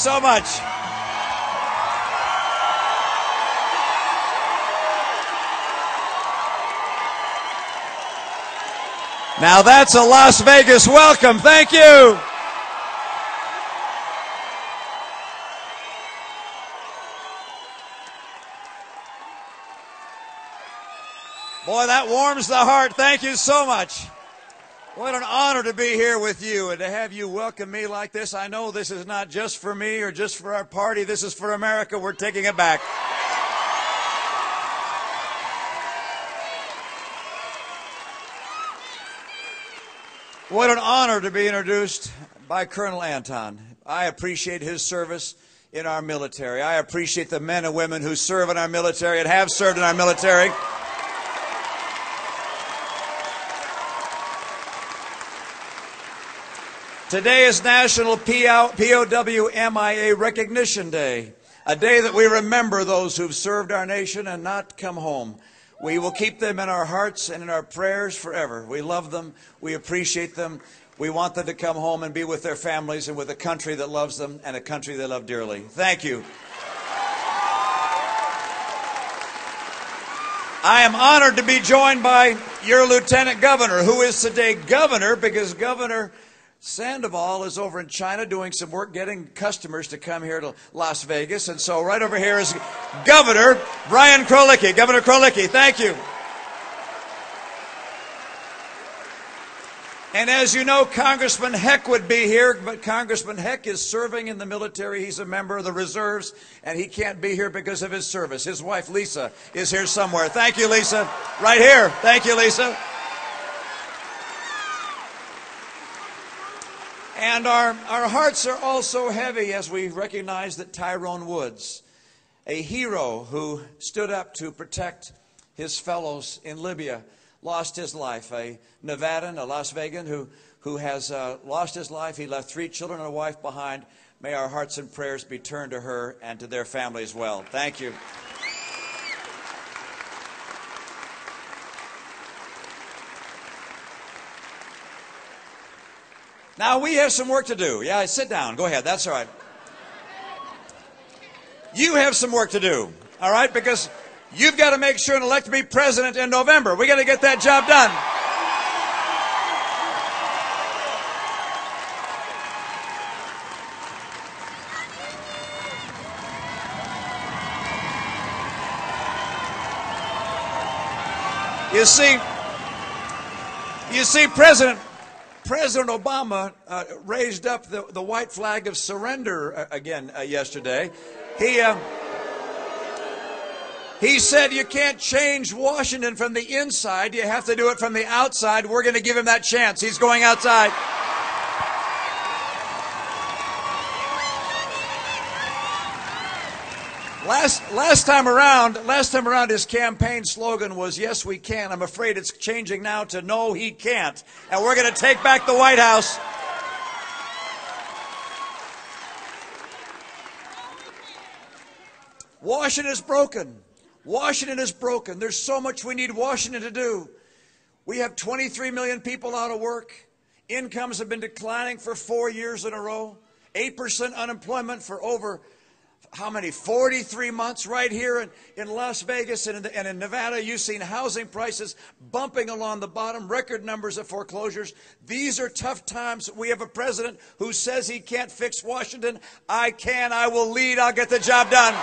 so much. Now that's a Las Vegas welcome. Thank you. Boy, that warms the heart. Thank you so much. What an honor to be here with you and to have you welcome me like this. I know this is not just for me or just for our party. This is for America. We're taking it back. What an honor to be introduced by Colonel Anton. I appreciate his service in our military. I appreciate the men and women who serve in our military and have served in our military. Today is National POW MIA Recognition Day, a day that we remember those who've served our nation and not come home. We will keep them in our hearts and in our prayers forever. We love them. We appreciate them. We want them to come home and be with their families and with a country that loves them and a country they love dearly. Thank you. I am honored to be joined by your Lieutenant Governor, who is today Governor because Governor Sandoval is over in China doing some work getting customers to come here to Las Vegas. And so right over here is Governor Brian Krolicki. Governor Krolicki, thank you. And as you know, Congressman Heck would be here, but Congressman Heck is serving in the military. He's a member of the reserves, and he can't be here because of his service. His wife, Lisa, is here somewhere. Thank you, Lisa. Right here. Thank you, Lisa. And our hearts are also heavy as we recognize that Tyrone Woods, a hero who stood up to protect his fellows in Libya, lost his life. A Nevadan, a Las Vegan who has lost his life. He left 3 children and a wife behind. May our hearts and prayers be turned to her and to their family as well. Thank you. Now, we have some work to do. Yeah, sit down. Go ahead. That's all right. You have some work to do, all right, because you've got to make sure and elect me president in November. We got to get that job done. You see, President Obama raised up the white flag of surrender again yesterday. He said you can't change Washington from the inside. You have to do it from the outside. We're going to give him that chance. He's going outside. Last time around, his campaign slogan was, "Yes, we can." I'm afraid it's changing now to "No, he can't." And we're going to take back the White House. Washington is broken. Washington is broken. There's so much we need Washington to do. We have 23 million people out of work. Incomes have been declining for 4 years in a row. 8% unemployment for over how many? 43 months right here in Las Vegas and in Nevada. You've seen housing prices bumping along the bottom, record numbers of foreclosures. These are tough times. We have a president who says he can't fix Washington. I can. I will lead. I'll get the job done.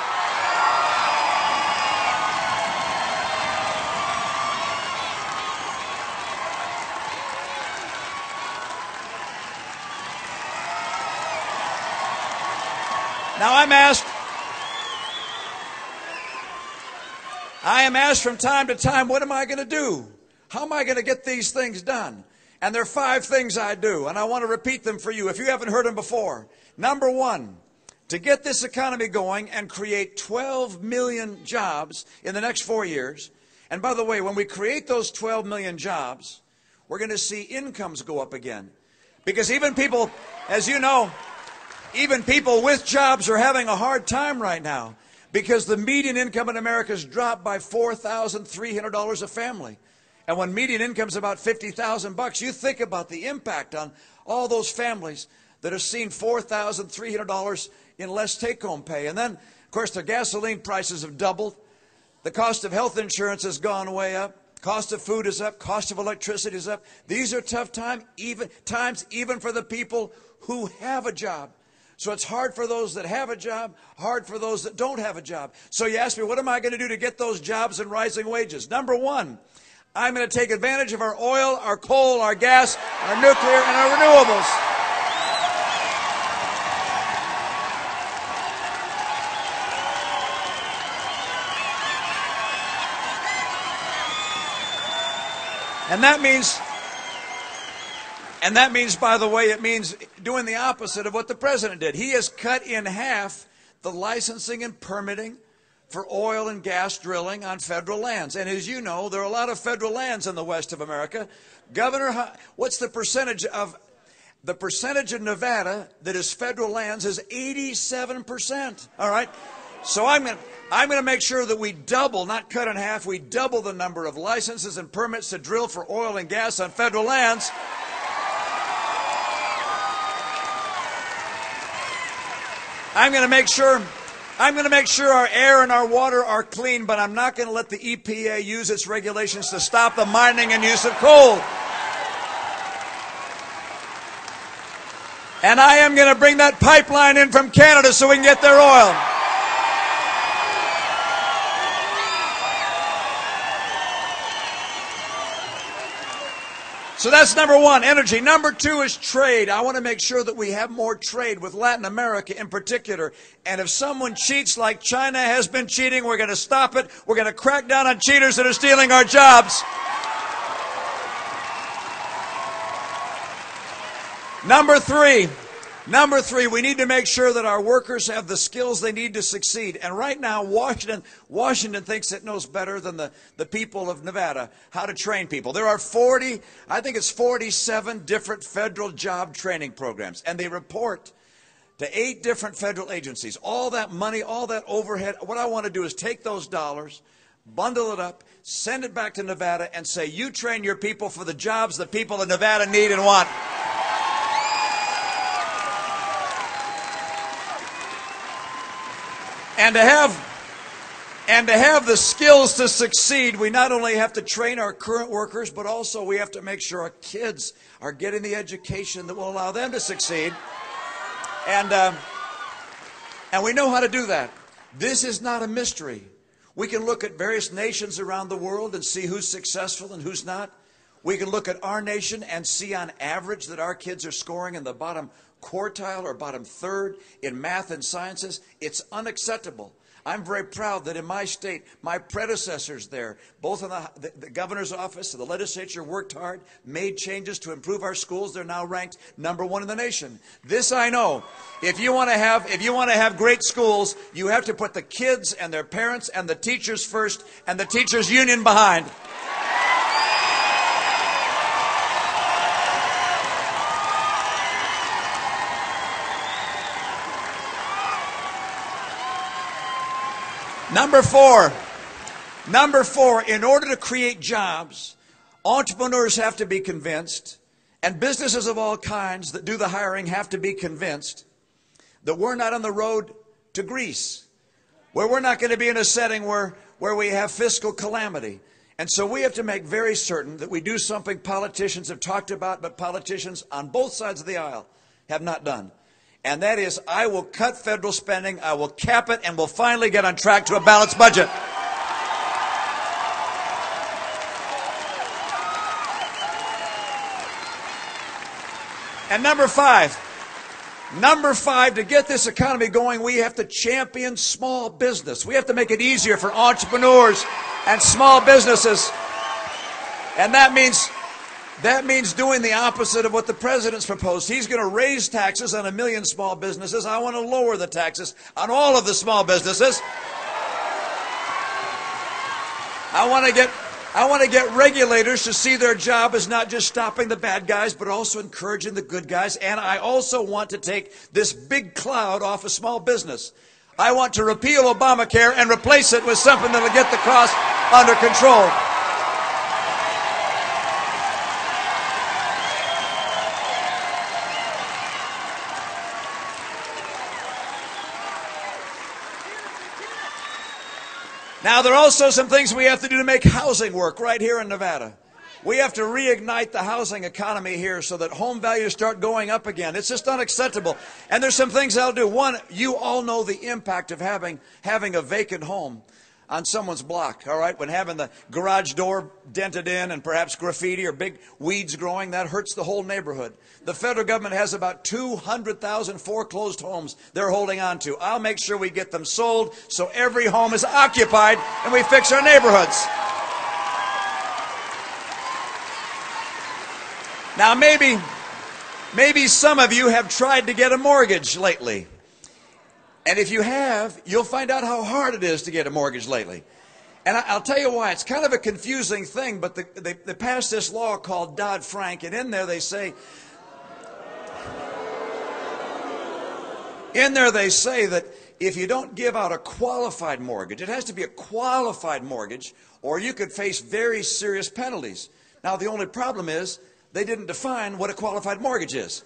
Now I am asked from time to time, what am I going to do? How am I going to get these things done? And there are 5 things I do, and I want to repeat them for you if you haven't heard them before. Number 1, to get this economy going and create 12 million jobs in the next 4 years. And by the way, when we create those 12 million jobs, we're going to see incomes go up again. Because even people, as you know, even people with jobs are having a hard time right now because the median income in America has dropped by $4,300 a family. And when median income is about $50,000, you think about the impact on all those families that have seen $4,300 in less take-home pay. And then, of course, the gasoline prices have doubled. The cost of health insurance has gone way up. Cost of food is up. Cost of electricity is up. These are tough times even for the people who have a job. So it's hard for those that have a job, hard for those that don't have a job. So you ask me, what am I going to do to get those jobs and rising wages? Number one, I'm going to take advantage of our oil, our coal, our gas, our nuclear, and our renewables. And that means, by the way, it means doing the opposite of what the president did. He has cut in half the licensing and permitting for oil and gas drilling on federal lands. And as you know, there are a lot of federal lands in the west of America. Governor, what's the percentage of Nevada that is federal lands is 87%. All right. So I'm going to make sure that we double, not cut in half, we double the number of licenses and permits to drill for oil and gas on federal lands. I'm going to make sure our air and our water are clean, but I'm not going to let the EPA use its regulations to stop the mining and use of coal. And I am going to bring that pipeline in from Canada so we can get their oil. So that's number one, energy. Number two is trade. I want to make sure that we have more trade with Latin America in particular. And if someone cheats like China has been cheating, we're going to stop it. We're going to crack down on cheaters that are stealing our jobs. Number three, we need to make sure that our workers have the skills they need to succeed. And right now, Washington thinks it knows better than the people of Nevada how to train people. There are 47 different federal job training programs, and they report to 8 different federal agencies. All that money, all that overhead, what I want to do is take those dollars, bundle it up, send it back to Nevada, and say, you train your people for the jobs the people of Nevada need and want. And to have the skills to succeed, we not only have to train our current workers, but also we have to make sure our kids are getting the education that will allow them to succeed. And we know how to do that. This is not a mystery. We can look at various nations around the world and see who's successful and who's not. We can look at our nation and see on average that our kids are scoring in the bottom quartile or bottom third in math and sciences. It's unacceptable. I'm very proud that in my state, my predecessors there, both in the governor's office and the legislature, worked hard, made changes to improve our schools. They're now ranked #1 in the nation. This I know. If you want to have great schools, you have to put the kids and their parents and the teachers first and the teachers' union behind. Number four, in order to create jobs, entrepreneurs have to be convinced, and businesses of all kinds that do the hiring have to be convinced that we're not on the road to Greece, where we're not going to be in a setting where we have fiscal calamity. And so we have to make very certain that we do something politicians have talked about, but politicians on both sides of the aisle have not done. And that is, I will cut federal spending, I will cap it, and we'll finally get on track to a balanced budget. And number five, to get this economy going, we have to champion small business. We have to make it easier for entrepreneurs and small businesses. And that means doing the opposite of what the president's proposed. He's going to raise taxes on 1 million small businesses. I want to lower the taxes on all of the small businesses. I want to get regulators to see their job as not just stopping the bad guys, but also encouraging the good guys. And I also want to take this big cloud off of small business. I want to repeal Obamacare and replace it with something that will get the cost under control. Now, there are also some things we have to do to make housing work right here in Nevada. We have to reignite the housing economy here so that home values start going up again. It's just unacceptable. And there's some things I'll do. One, you all know the impact of having a vacant home on someone's block, all right? When having the garage door dented in and perhaps graffiti or big weeds growing, that hurts the whole neighborhood. The federal government has about 200,000 foreclosed homes they're holding on to. I'll make sure we get them sold so every home is occupied and we fix our neighborhoods. Now, maybe some of you have tried to get a mortgage lately. And if you have, you'll find out how hard it is to get a mortgage lately. And I'll tell you why. It's kind of a confusing thing, but they passed this law called Dodd-Frank, and in there they say that if you don't give out a qualified mortgage, it has to be a qualified mortgage, or you could face very serious penalties. Now, the only problem is they didn't define what a qualified mortgage is.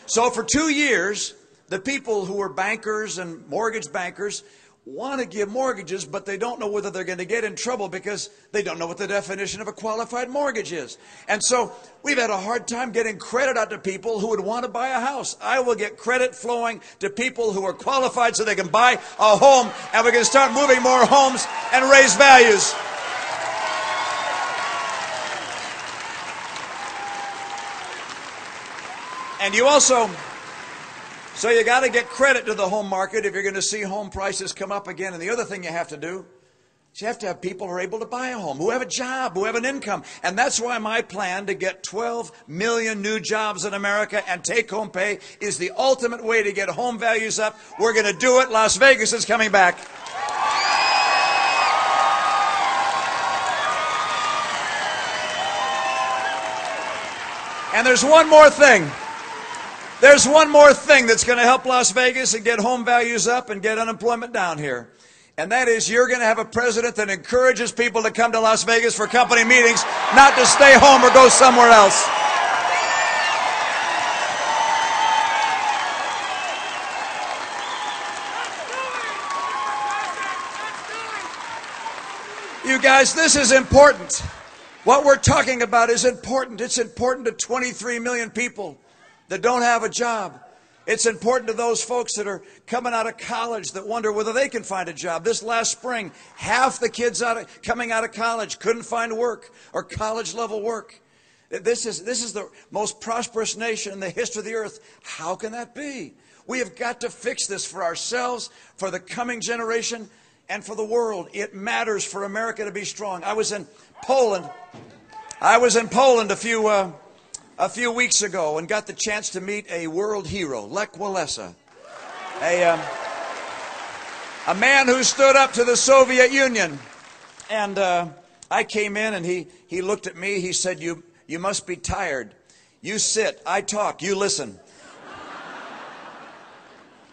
So for 2 years, the people who are bankers and mortgage bankers want to give mortgages, but they don't know whether they're going to get in trouble because they don't know what the definition of a qualified mortgage is. And so we've had a hard time getting credit out to people who would want to buy a house. I will get credit flowing to people who are qualified so they can buy a home, and we're going to start moving more homes and raise values. And you also, so you got to get credit to the home market if you're going to see home prices come up again. And the other thing you have to do is you have to have people who are able to buy a home, who have a job, who have an income. And that's why my plan to get 12 million new jobs in America and take-home pay is the ultimate way to get home values up. We're going to do it. Las Vegas is coming back. And there's one more thing. There's one more thing that's going to help Las Vegas and get home values up and get unemployment down here. And that is you're going to have a president that encourages people to come to Las Vegas for company meetings, not to stay home or go somewhere else. You guys, this is important. What we're talking about is important. It's important to 23 million people that don't have a job. It's important to those folks that are coming out of college that wonder whether they can find a job. This last spring, half the kids coming out of college couldn't find work or college-level work. This is the most prosperous nation in the history of the earth. How can that be? We have got to fix this for ourselves, for the coming generation, and for the world. It matters for America to be strong. I was in Poland. A few weeks ago and got the chance to meet a world hero, Lech Walesa, a man who stood up to the Soviet Union. And I came in and he looked at me. He said, you must be tired. You sit, I talk, you listen.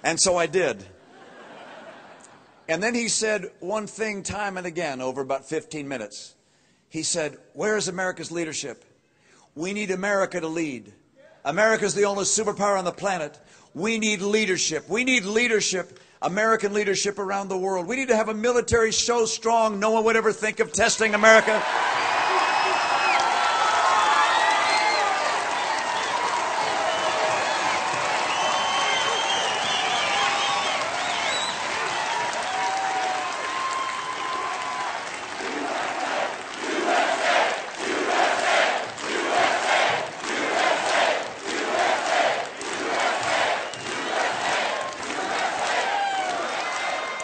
And so I did. And then he said one thing time and again over about 15 minutes. He said, where is America's leadership? We need America to lead. America's the only superpower on the planet. We need leadership. We need leadership, American leadership around the world. We need to have a military so strong no one would ever think of testing America.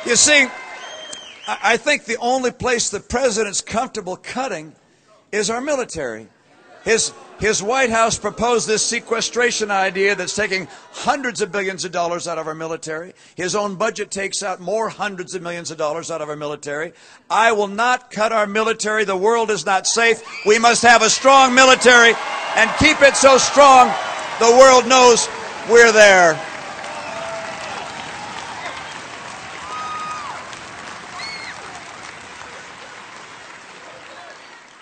You see, I think the only place the president's comfortable cutting is our military. His White House proposed this sequestration idea that's taking hundreds of billions of dollars out of our military. His own budget takes out more hundreds of millions of dollars out of our military. I will not cut our military. The world is not safe. We must have a strong military and keep it so strong the world knows we're there.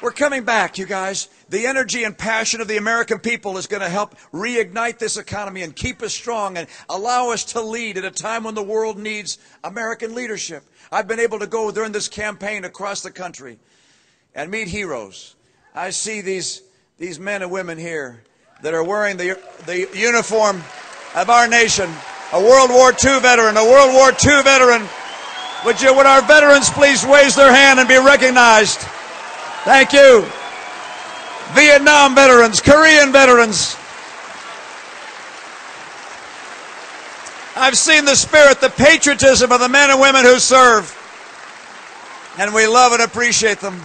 We're coming back, you guys. The energy and passion of the American people is going to help reignite this economy and keep us strong and allow us to lead at a time when the world needs American leadership. I've been able to go during this campaign across the country and meet heroes. I see these men and women here that are wearing the uniform of our nation. A World War II veteran, a World War II veteran. Would our veterans please raise their hand and be recognized? Thank you. Vietnam veterans, Korean veterans. I've seen the spirit, the patriotism of the men and women who serve, and we love and appreciate them.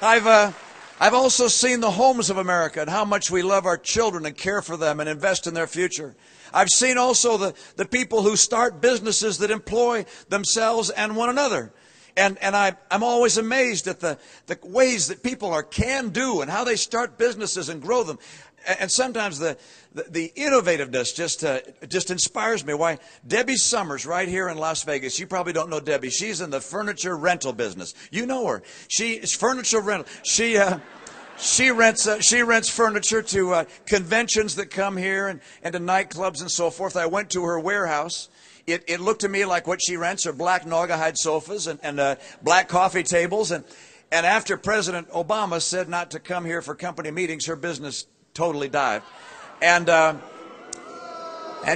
I've also seen the homes of America and how much we love our children and care for them and invest in their future. I've seen also the people who start businesses that employ themselves and one another. And I'm always amazed at the ways that people can do and how they start businesses and grow them. And sometimes the innovativeness just inspires me. Why, Debbie Summers right here in Las Vegas. You probably don't know Debbie. She's in the furniture rental business. You know her. She is furniture rental. She rents furniture to conventions that come here and to nightclubs and so forth. I went to her warehouse. It looked to me like what she rents are black naugahyde sofas and black coffee tables. And after President Obama said not to come here for company meetings, her business totally dived. And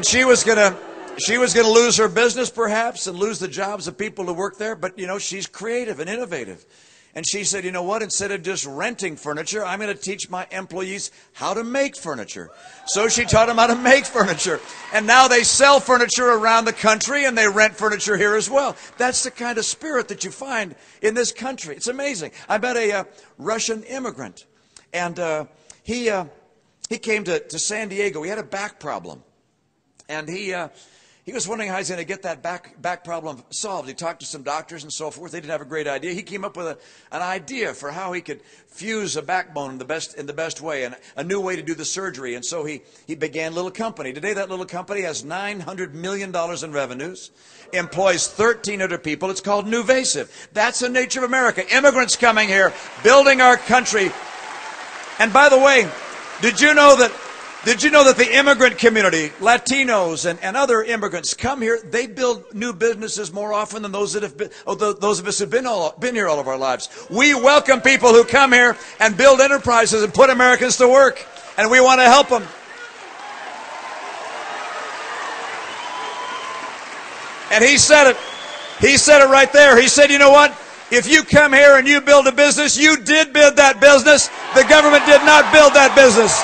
she was gonna lose her business perhaps and lose the jobs of people who work there. But you know, she's creative and innovative. And she said, you know what, instead of just renting furniture, I'm going to teach my employees how to make furniture. So she taught them how to make furniture. And now they sell furniture around the country and they rent furniture here as well. That's the kind of spirit that you find in this country. It's amazing. I met a Russian immigrant, and he came to San Diego. He had a back problem. And he was wondering how he's going to get that back problem solved. He talked to some doctors and so forth. They didn't have a great idea. He came up with an idea for how he could fuse a backbone in the best way and a new way to do the surgery. And so he began a little company. Today that little company has $900 million in revenues, employs 1,300 people. It's called Nuvasiv. That's the nature of America. Immigrants coming here, building our country. And by the way, did you know that the immigrant community, Latinos and other immigrants come here, they build new businesses more often than those of us who've been here all of our lives. We welcome people who come here and build enterprises and put Americans to work, and we want to help them. And he said it. He said it right there. He said, you know what? If you come here and you build a business, you did build that business. The government did not build that business.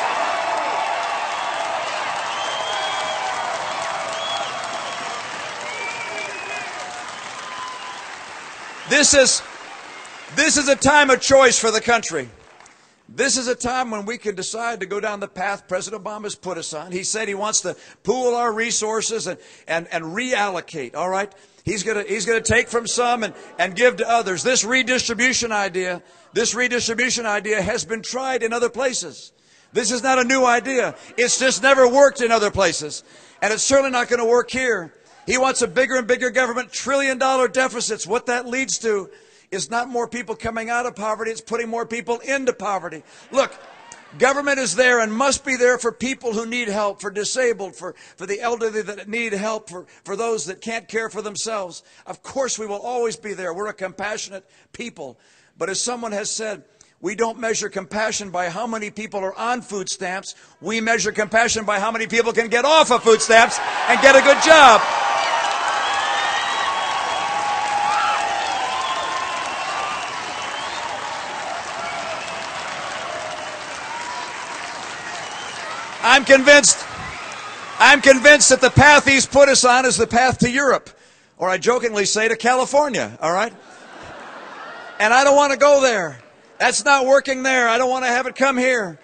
This is a time of choice for the country. This is a time when we can decide to go down the path President Obama's put us on. He said he wants to pool our resources and reallocate, all right? He's gonna take from some and give to others. This redistribution idea has been tried in other places. This is not a new idea. It's just never worked in other places. And it's certainly not going to work here. He wants a bigger and bigger government, trillion-dollar deficits. What that leads to is not more people coming out of poverty, it's putting more people into poverty. Look, government is there and must be there for people who need help, for disabled, for the elderly that need help, for those that can't care for themselves. Of course, we will always be there. We're a compassionate people. But as someone has said, we don't measure compassion by how many people are on food stamps. We measure compassion by how many people can get off of food stamps and get a good job. I'm convinced that the path he's put us on is the path to Europe, or I jokingly say to California, all right? And I don't want to go there. That's not working there. I don't want to have it come here.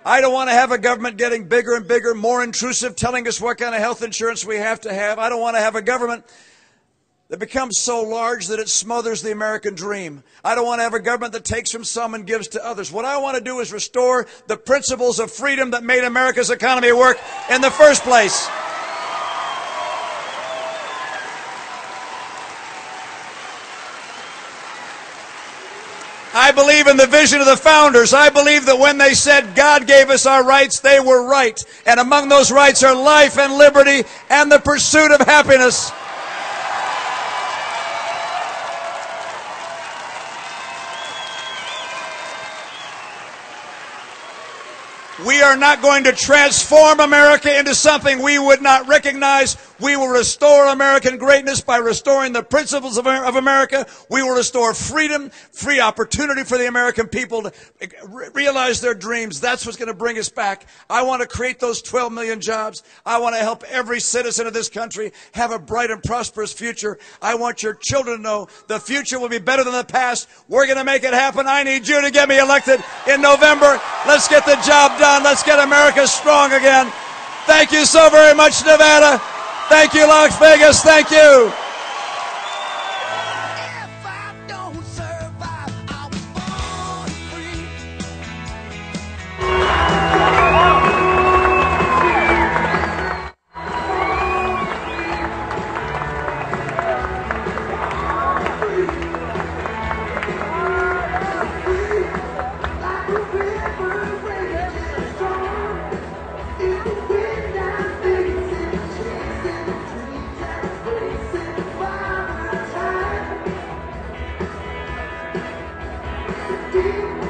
I don't want to have a government getting bigger and bigger, more intrusive, telling us what kind of health insurance we have to have. I don't want to have a government that becomes so large that it smothers the American dream. I don't want to have a government that takes from some and gives to others. What I want to do is restore the principles of freedom that made America's economy work in the first place. I believe in the vision of the founders. I believe that when they said God gave us our rights, they were right. And among those rights are life and liberty and the pursuit of happiness. We are not going to transform America into something we would not recognize. We will restore American greatness by restoring the principles of America. We will restore freedom, free opportunity for the American people to realize their dreams. That's what's going to bring us back. I want to create those 12 million jobs. I want to help every citizen of this country have a bright and prosperous future. I want your children to know the future will be better than the past. We're going to make it happen. I need you to get me elected in November. Let's get the job done. Let's get America strong again. Thank you so very much, Nevada. Thank you, Las Vegas. Thank you. If I don't survive, I was born free. Like a river raging strong. In the wind I'm facing, chasing dreams and racing by the tide. Deep